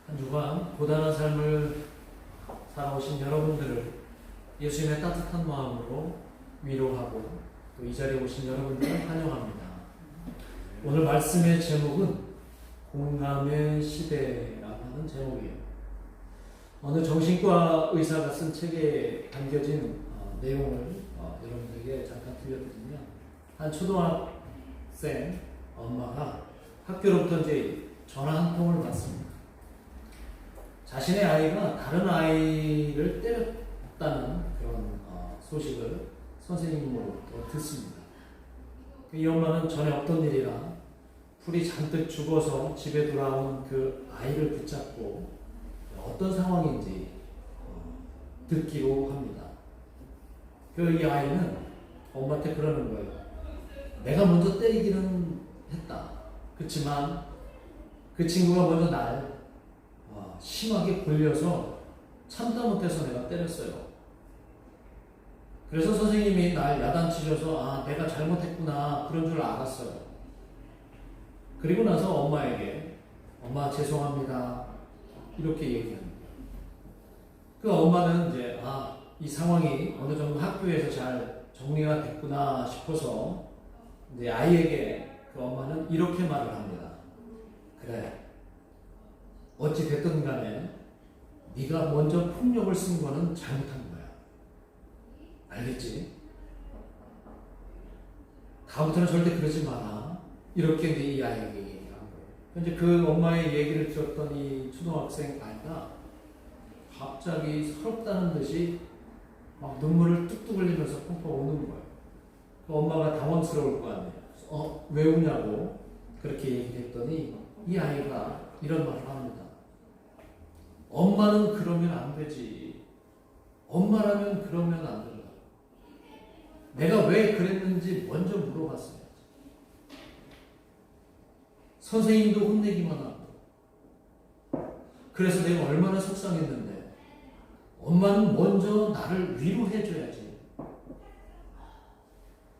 한 주간 고단한 삶을 살아오신 여러분들을 예수님의 따뜻한 마음으로 위로하고 또 이 자리에 오신 여러분들을 환영합니다. 오늘 말씀의 제목은 공감의 시대라고 하는 제목이에요. 어느 정신과 의사가 쓴 책에 담겨진 내용을 여러분들에게 잠깐 들려드리면, 한 초등학생 엄마가 학교로부터 이제 전화 한 통을 받습니다. 자신의 아이가 다른 아이를 때렸다는 그런 소식을 선생님으로부터 듣습니다. 이 엄마는 전에 없던 일이라 풀이 잔뜩 죽어서 집에 돌아온 그 아이를 붙잡고 어떤 상황인지 듣기로 합니다. 이 아이는 엄마한테 그러는 거예요. 내가 먼저 때리기는 했다. 그렇지만 그 친구가 먼저 날 심하게 굴려서 참다 못해서 내가 때렸어요. 그래서 선생님이 날 야단치셔서 내가 잘못했구나 그런 줄 알았어요. 그리고 나서 엄마에게 엄마 죄송합니다 이렇게 얘기합니다. 그 엄마는 이제 이 상황이 어느 정도 학교에서 잘 정리가 됐구나 싶어서 이제 아이에게 그 엄마는 이렇게 말을 합니다. 그래, 어찌 됐든 간에 네가 먼저 폭력을 쓴 거는 잘못한 거야. 알겠지? 다음부터는 절대 그러지 마라. 이렇게 이 아이에게 얘기한 거예요. 이제 그 엄마의 얘기를 들었던 이 초등학생 아이가 갑자기 서럽다는 듯이 막 눈물을 뚝뚝 흘리면서 펑펑 우는 거예요. 그 엄마가 당황스러울 거 아니에요. 왜 우냐고 그렇게 얘기했더니 이 아이가 이런 말을 합니다. 엄마는 그러면 안 되지. 엄마라면 그러면 안 된다. 내가 왜 그랬는지 먼저 물어봤어야지. 선생님도 혼내기만 하고. 그래서 내가 얼마나 속상했는데 엄마는 먼저 나를 위로해줘야지.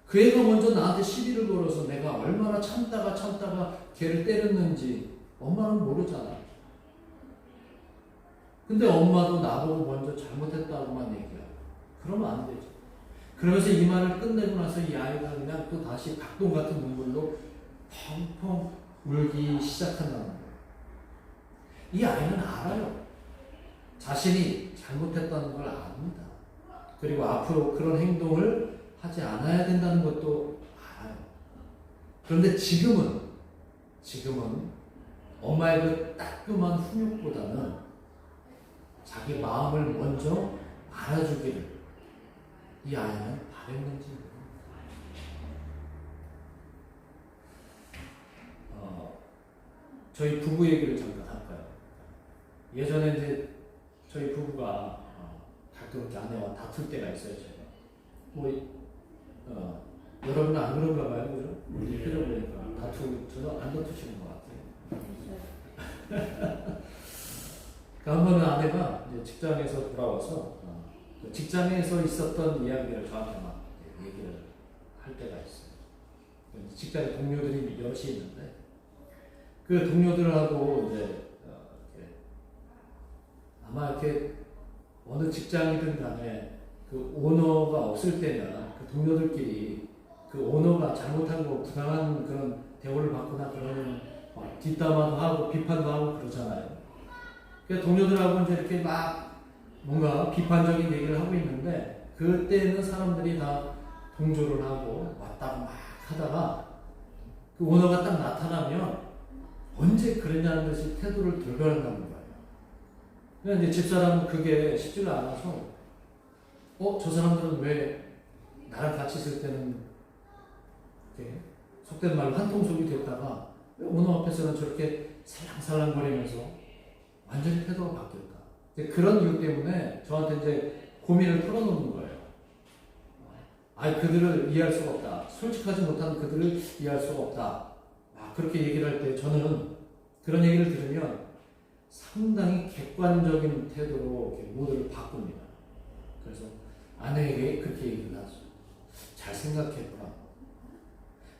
그 애가 먼저 나한테 시비를 걸어서 내가 얼마나 참다가 걔를 때렸는지 엄마는 모르잖아. 근데 엄마도 나보고 먼저 잘못했다고만 얘기하고. 그러면 안 되지. 그러면서 이 말을 끝내고 나서 이 아이가 그냥 또 다시 박동 같은 눈물로 펑펑 울기 시작한다는 거예요. 이 아이는 알아요. 자신이 잘못했다는 걸 압니다. 그리고 앞으로 그런 행동을 하지 않아야 된다는 것도 알아요. 그런데 지금은 엄마의 그 따끔한 훈육보다는 자기 마음을 먼저 알아주기를 이 아이는 바랬는지 저희 부부 얘기를 잠깐 할까요? 예전에 이제 저희 부부가 가끔 이렇게 아내와 다툴 때가 있어요. 제가 여러분은 안 그런가 봐요, 그죠? 우리 표정 보니까 저도 안 다투시는 것 같아요. 한 번은 아내가 이제 직장에서 돌아와서 직장에서 있었던 이야기를 저한테 막 얘기를 할 때가 있어요. 직장에 동료들이 여럿이 있는데 그 동료들하고 이제 아마 이렇게 어느 직장이든 간에 그 오너가 없을 때는 그 동료들끼리 그 오너가 잘못한 거 부당한 그런 대우를 받거나 그러면 막 뒷담화도 하고 비판도 하고 그러잖아요. 그 동료들하고 이제 이렇게 막 뭔가 비판적인 얘기를 하고 있는데 그때는 사람들이 다 동조를 하고 맞다고 막 하다가 그 오너가 딱 나타나면 언제 그랬냐는 듯이 태도를 돌변한다는 거예요. 근데 이제 집사람은 그게 쉽지가 않아서 저 사람들은 왜 나랑 같이 있을 때는 이렇게 속된 말로 한통속이 됐다가 왜 오너 앞에서는 저렇게 살랑살랑거리면서 완전히 태도가 바뀌었다. 그런 이유 때문에 저한테 이제 고민을 털어놓는 거예요. 그들을 이해할 수가 없다. 솔직하지 못한 그들을 이해할 수가 없다. 그렇게 얘기를 할 때 저는 그런 얘기를 들으면 상당히 객관적인 태도로 모두를 바꿉니다. 그래서 아내에게 그렇게 얘기를 하죠. 잘 생각해보라.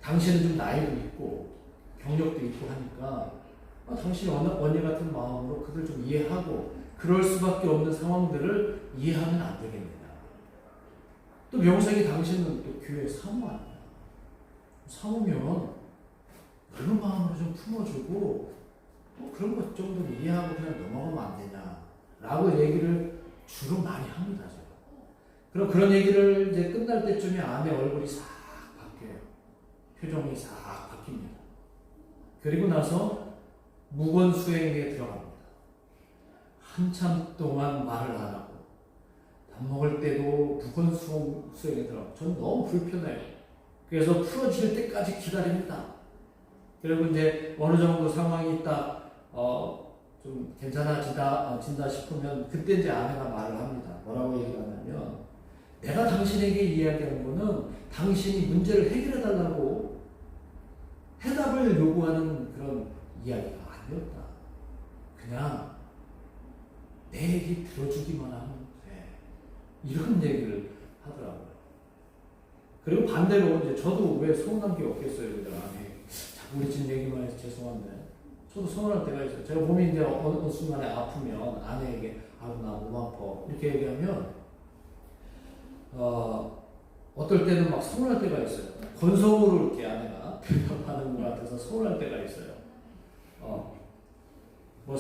당신은 좀 나이도 있고 경력도 있고 하니까 당신 언니 같은 마음으로 그들 좀 이해하고 그럴 수밖에 없는 상황들을 이해하면 안 되겠느냐. 또 명색이 당신은 또 교회 사모 아니야. 사모면 그런 마음으로 좀 품어주고 뭐 그런 것 정도는 이해하고 그냥 넘어가면 안 되냐 라고 얘기를 주로 많이 합니다. 제가. 그럼 그런 얘기를 이제 끝날 때쯤에 아내 얼굴이 싹 바뀌어요. 표정이 싹 바뀝니다. 그리고 나서 무건수행에 들어갑니다. 한참 동안 말을 안 하고 밥 먹을 때도 무건수행에 들어가고 저는 너무 불편해요. 그래서 풀어질 때까지 기다립니다. 그리고 이제 어느 정도 상황이 딱 좀 괜찮아진다 싶으면 그때 이제 아내가 말을 합니다. 뭐라고 얘기하냐면 내가 당신에게 이야기하는 거는 당신이 문제를 해결해 달라고 해답을 요구하는 그런 이야기가 아니었다. 그냥 내 얘기 들어주기만 하면 돼. 이런 얘기를 하더라고요. 그리고 반대로 이제 저도 왜 서운한 게 없겠어요. 자꾸 우리 집 얘기만 해서 죄송한데 저도 서운할 때가 있어요. 제가 몸이 이제 어느 순간에 아프면 아내에게 나 몸 아파 이렇게 얘기하면 어떨 때는 막 서운할 때가 있어요. 건성으로 이렇게 아내가 대답하는 것 같아서 서운할 때가 있어요. 뭐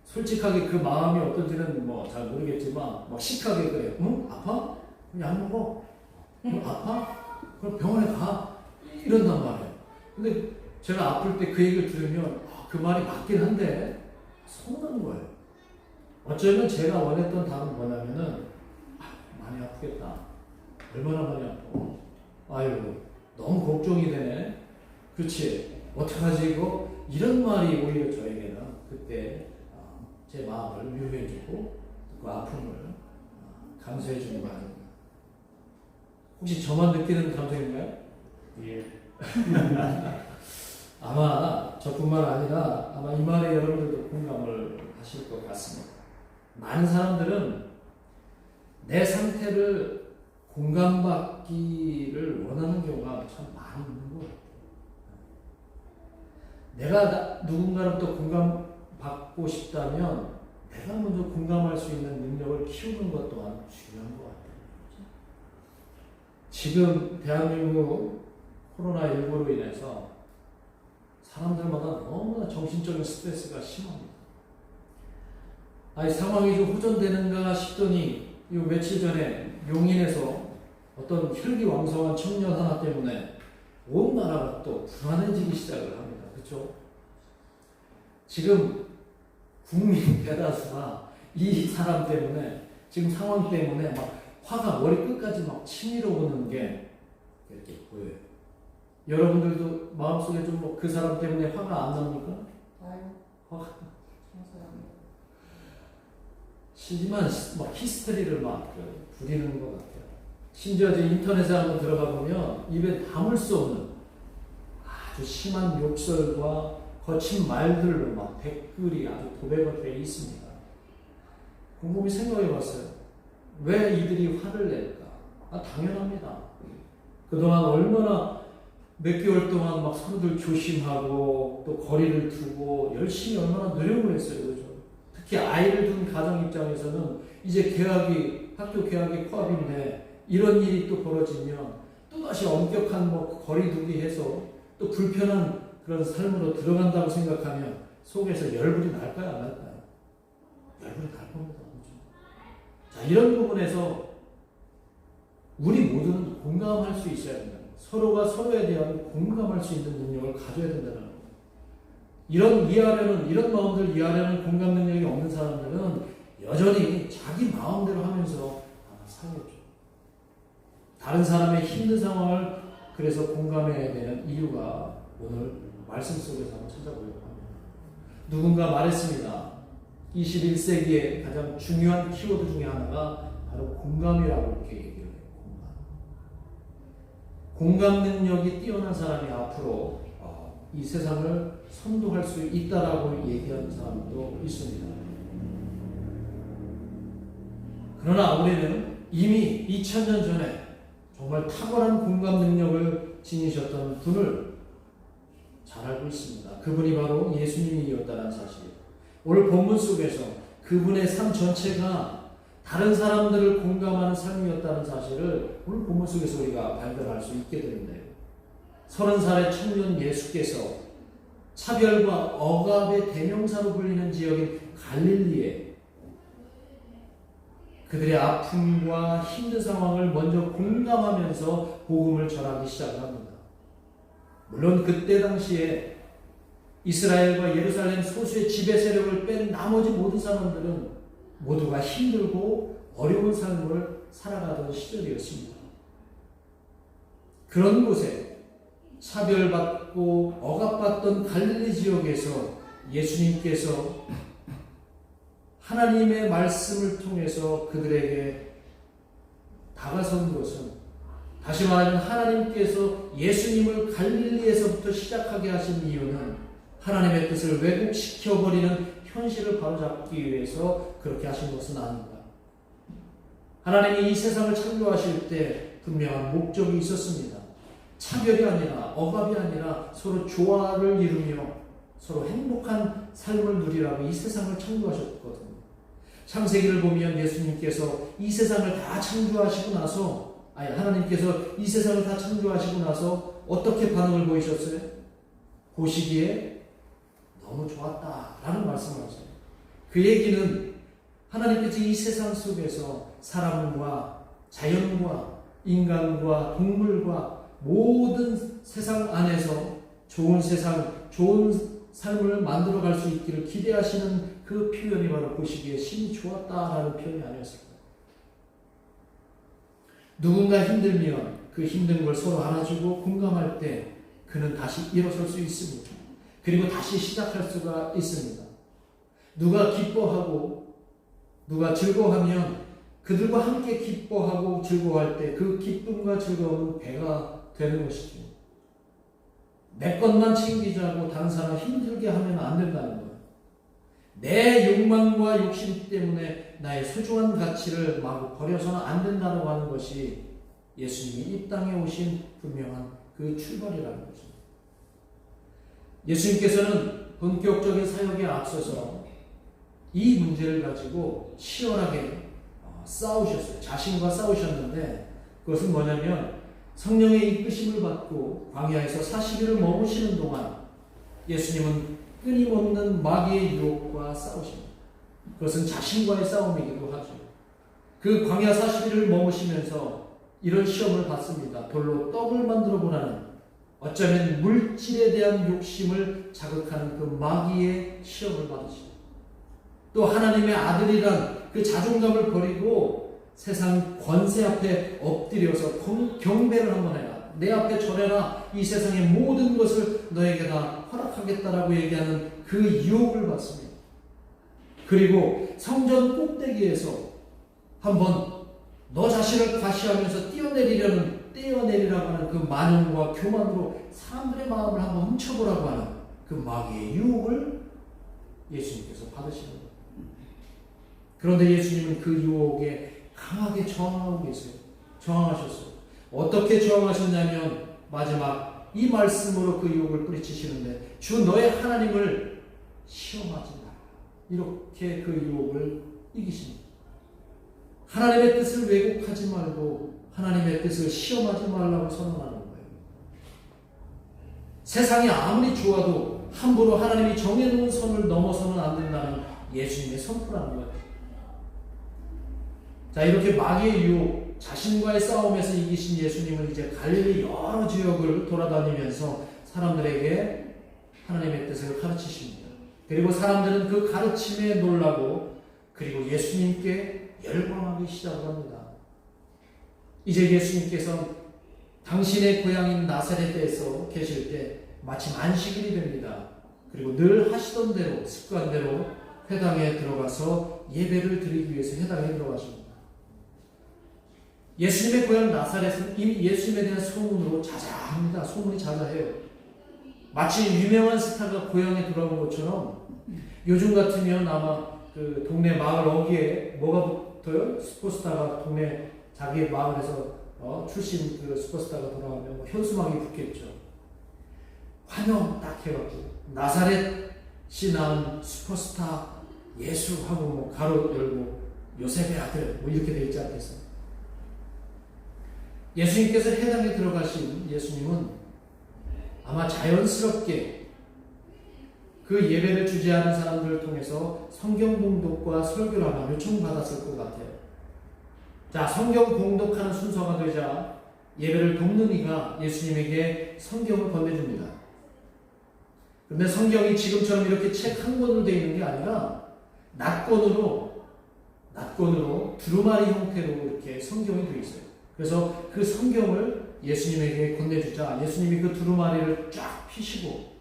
솔직하게 그 마음이 어떤지는 뭐 잘 모르겠지만 막 시크하게 그래. 응? 아파? 그럼 약 먹어. 응? 아파? 그럼 병원에 가. 이런단 말이에요. 근데 제가 아플 때 그 얘기를 들으면 그 말이 맞긴 한데 서운한 거예요. 어쩌면 제가 원했던 답은 뭐냐면은 많이 아프겠다. 얼마나 많이 아파. 아유 너무 걱정이 되네. 그렇지. 어떡하지 이거? 이런 말이 오히려 저에게는 그때 제 마음을 위로해주고 그 아픔을 감수해주는 거 아닙니까? 혹시 저만 느끼는 감정인가요? 예. 아마 저뿐만 아니라 아마 이 말에 여러분들도 공감을 하실 것 같습니다. 많은 사람들은 내 상태를 공감받기를 원하는 경우가 참 많이 있는 것 같아요. 내가 누군가로부터 공감받고 싶다면 내가 먼저 공감할 수 있는 능력을 키우는 것 또한 중요한 것 같아요. 지금 대한민국 코로나19로 인해서 사람들마다 너무나 정신적인 스트레스가 심합니다. 상황이 좀 호전되는가 싶더니 이 며칠 전에 용인에서 어떤 혈기왕성한 청년 하나 때문에 온 나라가 또 불안해지기 시작을 합니다. 그렇죠? 지금 국민 대다수가 이 사람 때문에 지금 상황 때문에 막 화가 머리 끝까지 막 치밀어 오는 게 이렇게 보여요. 여러분들도 마음속에 좀 그 사람 때문에 화가 안 납니까? 화가 심지만 막 히스테리를 막 부리는 것 같아요. 심지어 이제 인터넷에 한번 들어가 보면 입에 담을 수 없는 아주 심한 욕설과 거친 말들로 막 댓글이 아주 도배가 되어 있습니다. 곰곰이 생각해 봤어요. 왜 이들이 화를 낼까? 당연합니다. 그동안 얼마나 몇 개월 동안 막 서로들 조심하고 또 거리를 두고 열심히 얼마나 노력을 했어요. 그죠? 특히 아이를 둔 가정 입장에서는 이제 학교 개학이 코앞인데 이런 일이 또 벌어지면 또다시 엄격한 거리두기 해서 또 불편한 그런 삶으로 들어간다고 생각하면 속에서 열불이 날까요? 안 날까요? 열불이 날 겁니다. 그렇죠? 자, 이런 부분에서 우리 모두는 공감할 수 있어야 된다. 서로가 서로에 대한 공감할 수 있는 능력을 가져야 된다는 겁니다. 이런 마음들 이해하려는 공감 능력이 없는 사람들은 여전히 자기 마음대로 하면서 살겠죠. 다른 사람의 힘든 상황을 그래서 공감해야 되는 이유가 오늘 말씀 속에서 한번 찾아보려고 합니다. 누군가 말했습니다. 21세기의 가장 중요한 키워드 중에 하나가 바로 공감이라고 이렇게 얘기를 해요. 공감 능력이 뛰어난 사람이 앞으로 이 세상을 선도할 수 있다라고 얘기하는 사람도 있습니다. 그러나 우리는 이미 2000년 전에 정말 탁월한 공감 능력을 지니셨던 분을 잘 알고 있습니다. 그분이 바로 예수님이었다는 사실. 오늘 본문 속에서 그분의 삶 전체가 다른 사람들을 공감하는 삶이었다는 사실을 오늘 본문 속에서 우리가 발견할 수 있게 됩니다. 30살의 청년 예수께서 차별과 억압의 대명사로 불리는 지역인 갈릴리에 그들의 아픔과 힘든 상황을 먼저 공감하면서 복음을 전하기 시작합니다. 물론 그때 당시에 이스라엘과 예루살렘 소수의 지배 세력을 뺀 나머지 모든 사람들은 모두가 힘들고 어려운 삶을 살아가던 시절이었습니다. 그런 곳에 차별받고 억압받던 갈릴리 지역에서 예수님께서 하나님의 말씀을 통해서 그들에게 다가선 것은, 다시 말하면 하나님께서 예수님을 갈릴리에서부터 시작하게 하신 이유는 하나님의 뜻을 왜곡시켜버리는 현실을 바로잡기 위해서 그렇게 하신 것은 아닙니다. 하나님이 이 세상을 창조하실 때 분명한 목적이 있었습니다. 차별이 아니라, 억압이 아니라 서로 조화를 이루며 서로 행복한 삶을 누리라고 이 세상을 창조하셨거든요. 창세기를 보면 예수님께서 이 세상을 다 창조하시고 나서, 하나님께서 이 세상을 다 창조하시고 나서 어떻게 반응을 보이셨어요? 보시기에 너무 좋았다라는 말씀을 하세요. 그 얘기는 하나님께서 이 세상 속에서 사람과 자연과 인간과 동물과 모든 세상 안에서 좋은 세상, 좋은 삶을 만들어갈 수 있기를 기대하시는 그 표현이 바로 보시기에 심히 좋았다라는 표현이 아니었을까요? 누군가 힘들면 그 힘든 걸 서로 안아주고 공감할 때 그는 다시 일어설 수 있습니다. 그리고 다시 시작할 수가 있습니다. 누가 기뻐하고 누가 즐거워하면 그들과 함께 기뻐하고 즐거워할 때 그 기쁨과 즐거움은 배가 되는 것이죠. 내 것만 챙기자고 다른 사람 힘들게 하면 안 된다는 거예요. 내 욕망과 욕심 때문에 나의 소중한 가치를 마구 버려서는 안 된다고 하는 것이 예수님이 이 땅에 오신 분명한 그 출발이라는 거죠. 예수님께서는 본격적인 사역에 앞서서 이 문제를 가지고 치열하게 싸우셨어요. 자신과 싸우셨는데 그것은 뭐냐면 성령의 이끄심을 받고 광야에서 40일을 머무시는 동안 예수님은 끊임없는 마귀의 유혹과 싸우십니다. 그것은 자신과의 싸움이기도 하죠. 그 광야 40일을 머무시면서 이런 시험을 받습니다. 돌로 떡을 만들어 보라는, 어쩌면 물질에 대한 욕심을 자극하는 그 마귀의 시험을 받으시고, 또 하나님의 아들이란 그 자존감을 버리고 세상 권세 앞에 엎드려서 경배를 한번 해라. 내 앞에 절해라. 이 세상의 모든 것을 너에게 다 허락하겠다라고 얘기하는 그 유혹을 받습니다. 그리고 성전 꼭대기에서 한번 너 자신을 과시하면서 떼어내리라고 하는 그 만용과 교만으로 사람들의 마음을 한번 훔쳐보라고 하는 그 마귀의 유혹을 예수님께서 받으시는 거예요. 그런데 예수님은 그 유혹에 강하게 저항하고 계세요. 저항하셨어요. 어떻게 저항하셨냐면 마지막 이 말씀으로 그 유혹을 뿌리치시는데, 주 너의 하나님을 시험하지 마라. 이렇게 그 유혹을 이기십니다. 하나님의 뜻을 왜곡하지 말고 하나님의 뜻을 시험하지 말라고 선언하는 거예요. 세상이 아무리 좋아도 함부로 하나님이 정해놓은 선을 넘어서는 안 된다는 예수님의 선포라는 거예요. 자, 이렇게 마귀의 유혹, 자신과의 싸움에서 이기신 예수님은 이제 갈릴리 여러 지역을 돌아다니면서 사람들에게 하나님의 뜻을 가르치십니다. 그리고 사람들은 그 가르침에 놀라고 그리고 예수님께 열광하기 시작을 합니다. 이제 예수님께서 당신의 고향인 나사렛에서 계실 때 마침 안식일이 됩니다. 그리고 늘 하시던 대로 습관대로 회당에 들어가서 예배를 드리기 위해서 회당에 들어가십니다. 예수님의 고향 나사렛은 이미 예수님에 대한 소문으로 자자합니다. 소문이 자자해요. 마치 유명한 스타가 고향에 돌아온 것처럼 요즘 같으면 아마 그 동네 마을 어귀에 뭐가 붙어요? 슈퍼스타가 동네 자기 마을에서 출신 그 슈퍼스타가 돌아오면 뭐 현수막이 붙겠죠. 환영 딱 해갖고 나사렛 씨 낳은 슈퍼스타 예수하고 뭐 가로 열고 요셉의 아들 뭐 이렇게 되어 있지 않겠어요? 예수님께서 회당에 들어가신 예수님은 아마 자연스럽게 그 예배를 주재하는 사람들을 통해서 성경 봉독과 설교를 아마 요청받았을 것 같아요. 자, 성경 봉독하는 순서가 되자 예배를 돕는 이가 예수님에게 성경을 건네줍니다. 그런데 성경이 지금처럼 이렇게 책 한 권으로 되어 있는 게 아니라 낫권으로 두루마리 형태로 이렇게 성경이 되어 있어요. 그래서 그 성경을 예수님에게 건네주자 예수님이 그 두루마리를 쫙 펴시고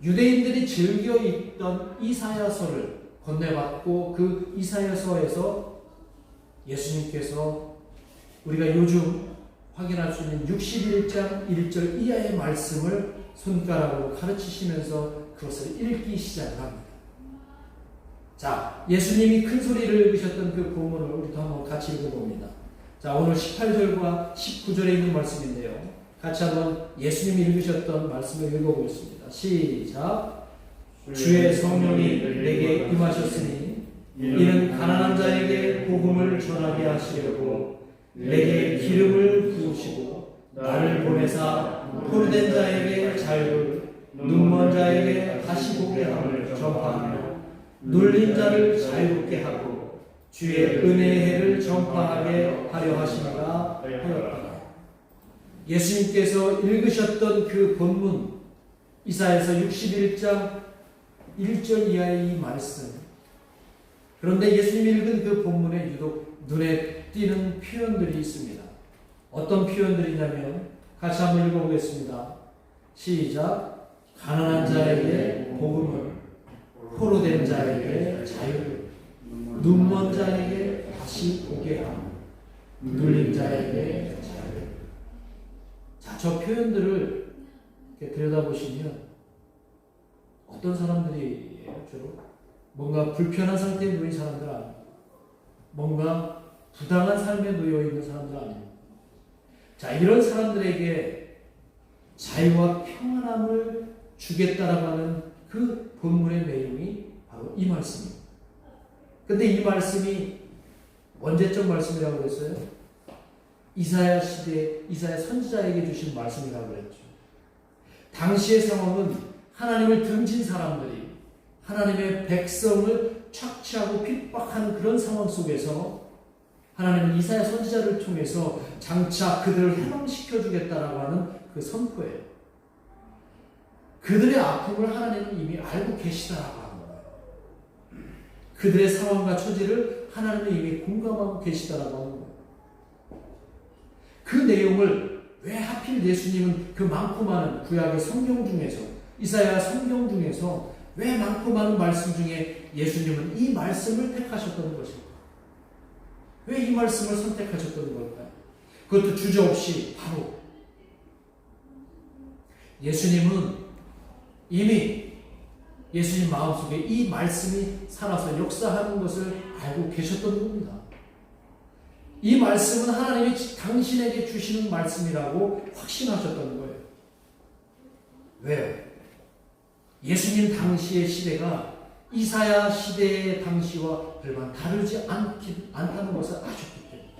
유대인들이 즐겨 읽던 이사야서를 건네받고 그 이사야서에서 예수님께서 우리가 요즘 확인할 수 있는 61장 1절 이하의 말씀을 손가락으로 가르치시면서 그것을 읽기 시작을 합니다. 자, 예수님이 큰 소리를 읽으셨던 그 본문을 우리도 한번 같이 읽어봅니다. 자, 오늘 18절과 19절에 있는 말씀인데요. 같이 한번 예수님이 읽으셨던 말씀을 읽어보겠습니다. 시작. 주의 성령이 내게 임하셨으니 이는 가난한 자에게 복음을 전하게 하시려고 내게 기름을 부으시고 나를 보내사 포로된 자에게 자유를 눈먼 자에게 다시 보게 함을 전파하며 눌린 자를 자유롭게 하고 주의 은혜의 해를 전파하게 하려 하시니라 하였다. 예수님께서 읽으셨던 그 본문 이사야서 61장 1절 이하의 이 말씀, 그런데 예수님이 읽은 그 본문에 유독 눈에 띄는 표현들이 있습니다. 어떤 표현들이냐면 같이 한번 읽어보겠습니다. 시작. 가난한 자에게 복음을, 포로된 자에게 자유를, 눈먼 자에게 다시 보게 함, 눌린 자에게 자유를. 자, 저 표현들을 이렇게 들여다보시면 어떤 사람들이에요? 주로 뭔가 불편한 상태에 놓인 사람들 아니에요. 뭔가 부당한 삶에 놓여 있는 사람들 아니에요. 자, 이런 사람들에게 자유와 평안함을 주겠다라고 하는 그 본문의 내용이 바로 이 말씀입니다. 근데 이 말씀이 언제적 말씀이라고 그랬어요? 이사야 시대, 이사야 선지자에게 주신 말씀이라고 그랬죠. 당시의 상황은 하나님을 등진 사람들이 하나님의 백성을 착취하고 핍박하는 그런 상황 속에서 하나님은 이사야 선지자를 통해서 장차 그들을 해방시켜 주겠다라고 하는 그 선포예요. 그들의 아픔을 하나님은 이미 알고 계시다라고 하는 거예요. 그들의 상황과 처지를 하나님은 이미 공감하고 계시다라고 하는 거예요. 그 내용을 왜 하필 예수님은 그 많고 많은 구약의 성경 중에서, 이사야 성경 중에서 왜 많고 많은 말씀 중에 예수님은 이 말씀을 택하셨던 것일까? 왜 이 말씀을 선택하셨던 걸까요? 그것도 주저없이 바로 예수님은 이미 예수님 마음속에 이 말씀이 살아서 역사하는 것을 알고 계셨던 겁니다. 이 말씀은 하나님이 당신에게 주시는 말씀이라고 확신하셨던 거예요. 왜요? 예수님 당시의 시대가 이사야 시대의 당시와 별반 다르지 않다는 것을 아셨기 때문에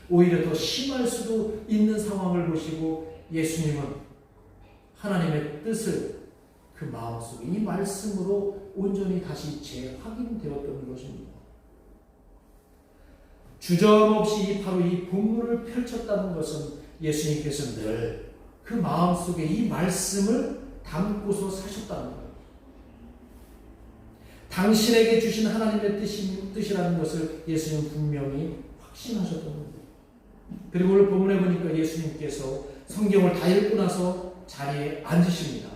오히려 더 심할 수도 있는 상황을 보시고 예수님은 하나님의 뜻을 그 마음속에 이 말씀으로 온전히 다시 재확인되었던 것입니다. 주저없이 바로 이 본문을 펼쳤다는 것은 예수님께서 늘 그 마음속에 이 말씀을 담고서 사셨다는 거예요. 당신에게 주신 하나님의 뜻이라는 것을 예수님은 분명히 확신하셨던 겁니다. 그리고 오늘 본문에 보니까 예수님께서 성경을 다 읽고 나서 자리에 앉으십니다.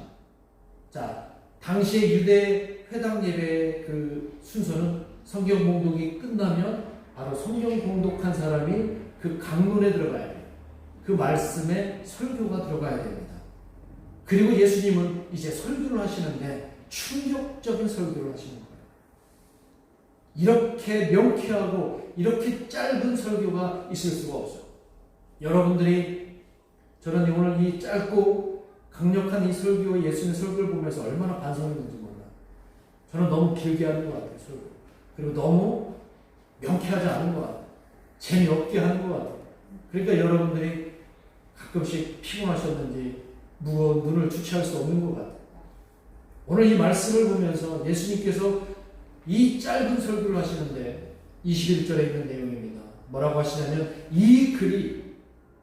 자, 당시의 유대 회당 예배의 그 순서는 성경 봉독이 끝나면 바로 성경 봉독한 사람이 그 강론에 들어가야 돼요. 그 말씀에 설교가 들어가야 됩니다. 그리고 예수님은 이제 설교를 하시는데 충격적인 설교를 하시는 거예요. 이렇게 명쾌하고 이렇게 짧은 설교가 있을 수가 없어요. 여러분들이 저는 오늘 이 짧고 강력한 이 설교, 예수님의 설교를 보면서 얼마나 반성했는지 몰라요. 저는 너무 길게 하는 것 같아요. 설교. 그리고 너무 명쾌하지 않은 것 같아요. 재미없게 하는 것 같아요. 그러니까 여러분들이 가끔씩 피곤하셨는지 무거운 눈을 주체할 수 없는 것 같아요. 오늘 이 말씀을 보면서 예수님께서 이 짧은 설교를 하시는데 21절에 있는 내용입니다. 뭐라고 하시냐면 이 글이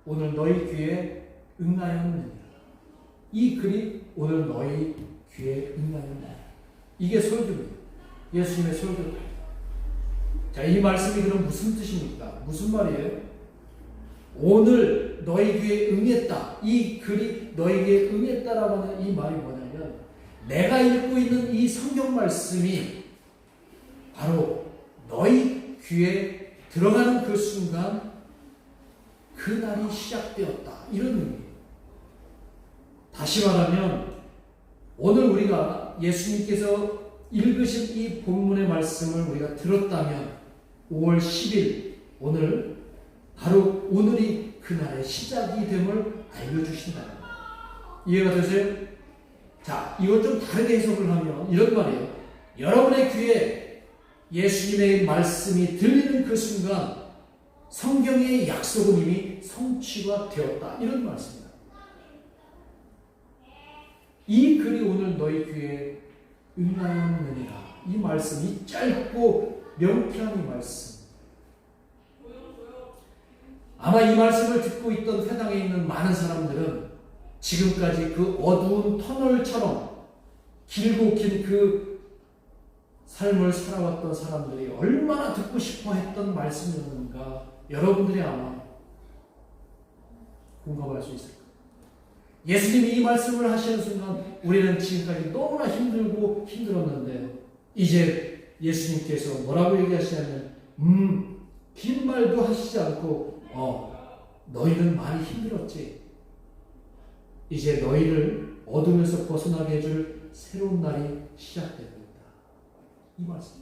오늘 너희 귀에 응하였느니라. 이 글이 오늘 너희 귀에 응하였느니라. 이게 설교입니다. 예수님의 설교입니다. 자, 이 말씀이 그럼 무슨 뜻입니까? 무슨 말이에요? 오늘 너희 귀에 응했다. 이 글이 너희에게 응했다라고 하는 이 말이 뭐냐면 내가 읽고 있는 이 성경 말씀이 바로 너희 귀에 들어가는 그 순간 그날이 시작되었다. 이런 의미예요. 다시 말하면 오늘 우리가 예수님께서 읽으신 이 본문의 말씀을 우리가 들었다면 5월 10일 오늘 바로 오늘이 그날의 시작이 됨을 알려주신다. 이해가 되세요? 자, 이걸 좀 다르게 해석을 하면 이런 말이에요. 여러분의 귀에 예수님의 말씀이 들리는 그 순간 성경의 약속은 이미 성취가 되었다. 이런 말씀입니다. 이 글이 오늘 너희 귀에 응하였느니라. 이 말씀, 이 짧고 명쾌한 이 말씀. 아마 이 말씀을 듣고 있던 회당에 있는 많은 사람들은 지금까지 그 어두운 터널처럼 길고 긴 그 삶을 살아왔던 사람들이 얼마나 듣고 싶어 했던 말씀이었는가 여러분들이 아마 공감할 수 있을 거예요. 예수님이 이 말씀을 하시는 순간 우리는 지금까지 너무나 힘들고 힘들었는데 이제 예수님께서 뭐라고 얘기하시냐면 긴 말도 하시지 않고 너희는 많이 힘들었지. 이제 너희를 어둠에서 벗어나게 해줄 새로운 날이 시작되고 있다. 이 말씀.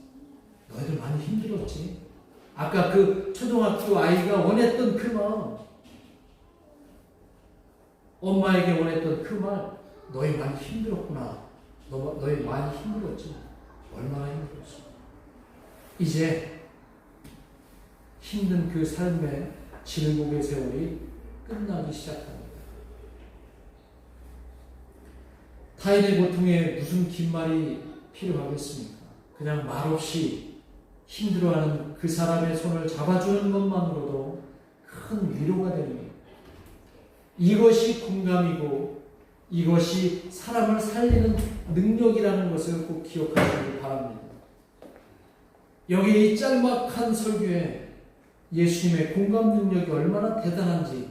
너희들 많이 힘들었지. 아까 그 초등학교 아이가 원했던 그 마음, 엄마에게 원했던 그 말, 너희 많이 힘들었구나. 너희 많이 힘들었지. 얼마나 힘들었어. 이제 힘든 그 삶의 질곡의 세월이 끝나기 시작합니다. 타인의 고통에 무슨 긴 말이 필요하겠습니까? 그냥 말없이 힘들어하는 그 사람의 손을 잡아주는 것만으로도 큰 위로가 됩니다. 이것이 공감이고 이것이 사람을 살리는 능력이라는 것을 꼭 기억하시길 바랍니다. 여기 이 짤막한 설교에 예수님의 공감 능력이 얼마나 대단한지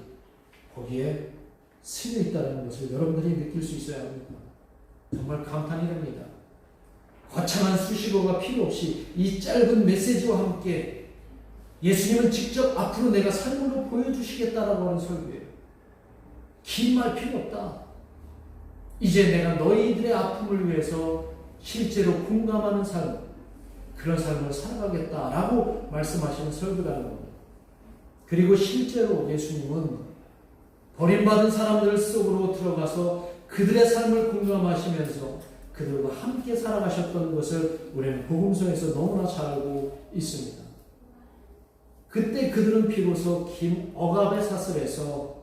거기에 스며 있다는 것을 여러분들이 느낄 수 있어야 합니다. 정말 감탄이 됩니다. 거창한 수식어가 필요 없이 이 짧은 메시지와 함께 예수님은 직접 앞으로 내가 삶으로 보여주시겠다라고 하는 설교예요. 긴 말 필요 없다. 이제 내가 너희들의 아픔을 위해서 실제로 공감하는 삶, 그런 삶을 살아가겠다라고 말씀하시는 설교라는 겁니다. 그리고 실제로 예수님은 버림받은 사람들 속으로 들어가서 그들의 삶을 공감하시면서 그들과 함께 살아가셨던 것을 우리는 복음서에서 너무나 잘 알고 있습니다. 그때 그들은 비로소 긴 억압의 사슬에서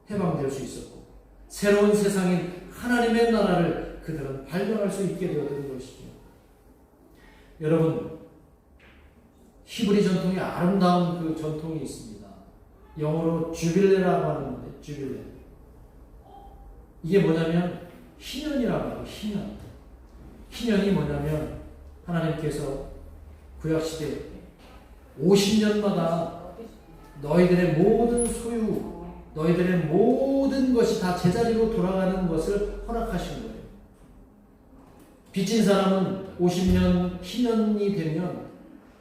해방될 수 있었고 새로운 세상인 하나님의 나라를 그들은 발견할 수 있게 되었던 것이죠. 여러분, 히브리 전통에 아름다운 그 전통이 있습니다. 영어로 주빌레라고 하는데, 주빌레. 이게 뭐냐면 희년이라고 해요. 희년. 희년이 뭐냐면 하나님께서 구약시대 50년마다 너희들의 모든 소유, 너희들의 모든 것이 다 제자리로 돌아가는 것을 허락하신 거예요. 빚진 사람은 50년 희년이 되면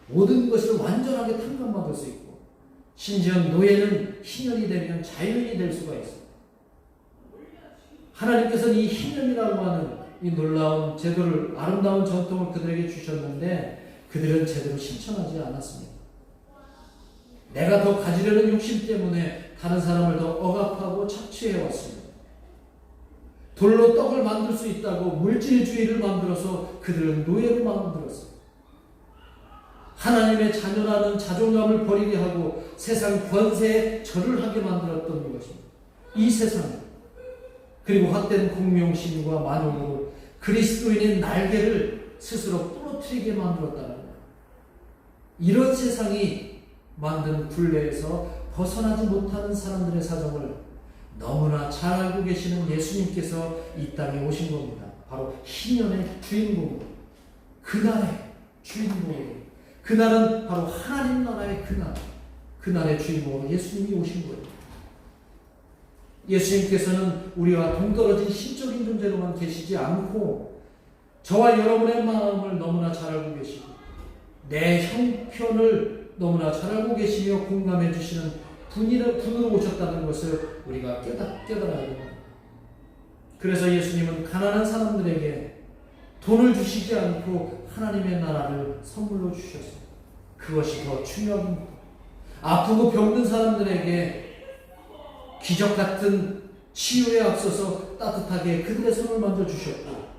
모든 것을 완전하게 탕감받을 수 있고 심지어 노예는 희년이 되면 자유인이 될 수가 있어요. 하나님께서는 이 희년이라고 하는 이 놀라운 제도를, 아름다운 전통을 그들에게 주셨는데 그들은 제대로 실천하지 않았습니다. 내가 더 가지려는 욕심 때문에 다른 사람을 더 억압하고 착취해왔습니다. 돌로 떡을 만들 수 있다고 물질주의를 만들어서 그들은 노예로 만들었어요. 하나님의 자녀라는 자존감을 버리게 하고 세상 권세에 절을 하게 만들었던 것입니다. 이 세상, 그리고 헛된 공명심과 만용으로 그리스도인의 날개를 스스로 부러뜨리게 만들었다는 거예요. 이런 세상이 만든 굴레에서 벗어나지 못하는 사람들의 사정을 너무나 잘 알고 계시는 예수님께서 이 땅에 오신 겁니다. 바로 희년의 주인공, 그날의 주인공이에요. 그날은 바로 하나님 나라의 그날의 주인공으로 예수님이 오신 거예요. 예수님께서는 우리와 동떨어진 신적인 존재로만 계시지 않고 저와 여러분의 마음을 너무나 잘 알고 계시고 내 형편을 너무나 잘 알고 계시며 공감해 주시는 분으로 오셨다는 것을 우리가 깨달아야 됩니다. 그래서 예수님은 가난한 사람들에게 돈을 주시지 않고 하나님의 나라를 선물로 주셨습니다. 그것이 더 중요합니다. 아프고 병든 사람들에게 기적 같은 치유에 앞서서 따뜻하게 그들의 손을 만져주셨고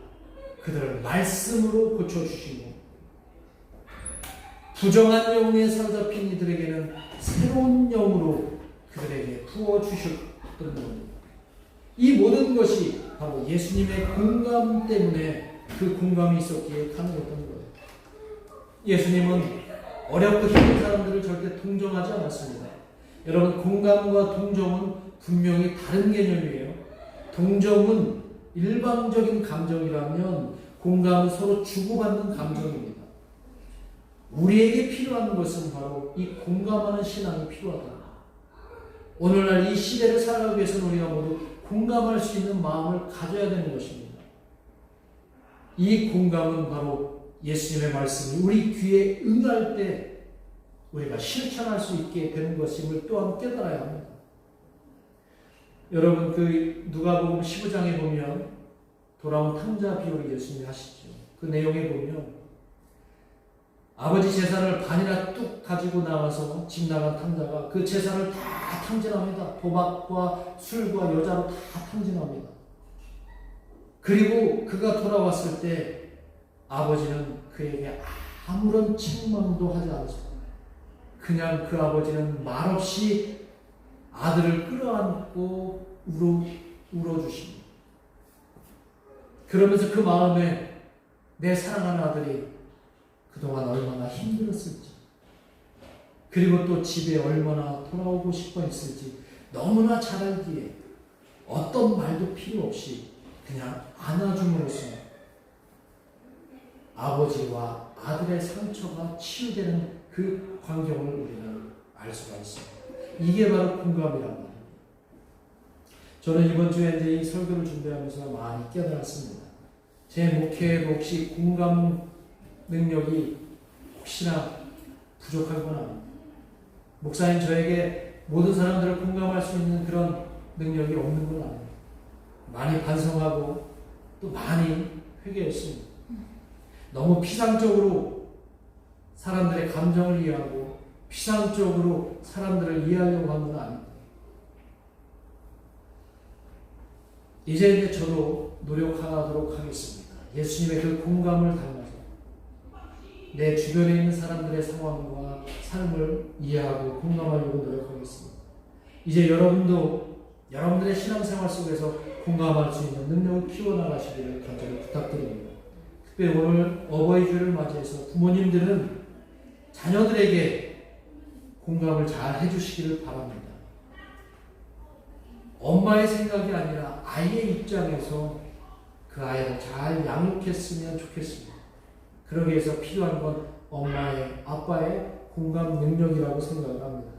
그들을 말씀으로 고쳐주시고 부정한 영에 사로잡힌 이들에게는 새로운 영으로 그들에게 부어주셨던 겁니다. 이 모든 것이 바로 예수님의 공감 때문에 그 공감이 있었기에 가능했던 거예요. 예수님은 어렵고 힘든 사람들을 절대 동정하지 않았습니다. 여러분, 공감과 동정은 분명히 다른 개념이에요. 동정은 일방적인 감정이라면 공감은 서로 주고받는 감정입니다. 우리에게 필요한 것은 바로 이 공감하는 신앙이 필요하다. 오늘날 이 시대를 살아가기 위해서는 우리가 모두 공감할 수 있는 마음을 가져야 되는 것입니다. 이 공감은 바로 예수님의 말씀이 우리 귀에 응할 때 우리가 실천할 수 있게 되는 것임을 또한 깨달아야 합니다. 여러분, 그 누가복음 15장에 보면 돌아온 탕자 비유를 예수님이 하시죠. 그 내용에 보면 아버지 재산을 반이나 뚝 가지고 나와서 집 나간 탕자가 그 재산을 다 탕진합니다. 도박과 술과 여자로 다 탕진합니다. 그리고 그가 돌아왔을 때 아버지는 그에게 아무런 책망도 하지 않습니다. 그냥 그 아버지는 말없이 아들을 끌어안고 울어주십니다. 그러면서 그 마음에 내 사랑하는 아들이 그동안 얼마나 힘들었을지, 그리고 또 집에 얼마나 돌아오고 싶어 했을지 너무나 잘 알기에 어떤 말도 필요 없이 그냥 안아줌으로써 아버지와 아들의 상처가 치유되는 그 광경을 우리는 알 수가 있습니다. 이게 바로 공감이란 말입니다. 저는 이번 주에 이제 이 설교를 준비하면서 많이 깨달았습니다. 제 목회에도 혹시 공감 능력이 혹시나 부족한 건 아닙니다. 목사님, 저에게 모든 사람들을 공감할 수 있는 그런 능력이 없는 건 아닙니다. 많이 반성하고 또 많이 회개했습니다. 너무 피상적으로 사람들의 감정을 이해하고 피상적으로 사람들을 이해하려고 한 건 아닙니다. 이제 저도 노력하도록 하겠습니다. 예수님의 그 공감을 담아서 내 주변에 있는 사람들의 상황과 삶을 이해하고 공감하려고 노력하겠습니다. 이제 여러분도 여러분들의 신앙생활 속에서 공감할 수 있는 능력을 키워나가시기를 간절히 부탁드립니다. 특별히 오늘 어버이 주일을 맞이해서 부모님들은 자녀들에게 공감을 잘 해주시기를 바랍니다. 엄마의 생각이 아니라 아이의 입장에서 그 아이를 잘 양육했으면 좋겠습니다. 그러기 위해서 필요한 건 엄마의, 아빠의 공감 능력이라고 생각을 합니다.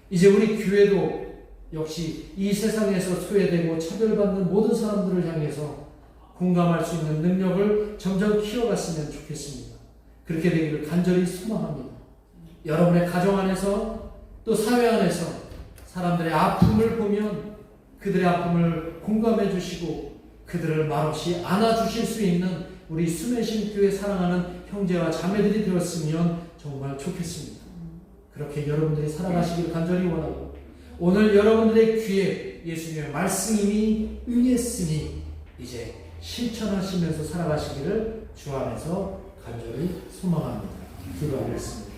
이제 우리 교회도 역시 이 세상에서 소외되고 차별받는 모든 사람들을 향해서 공감할 수 있는 능력을 점점 키워갔으면 좋겠습니다. 그렇게 되기를 간절히 소망합니다. 여러분의 가정 안에서 또 사회 안에서 사람들의 아픔을 보면 그들의 아픔을 공감해 주시고 그들을 말없이 안아주실 수 있는 우리 수매신 교회 사랑하는 형제와 자매들이 되었으면 정말 좋겠습니다. 그렇게 여러분들이 살아가시기를 간절히 원하고 오늘 여러분들의 귀에 예수님의 말씀이 응했으니 이제 실천하시면서 살아가시기를 주 안에서 간절히 소망합니다. 기도하겠습니다.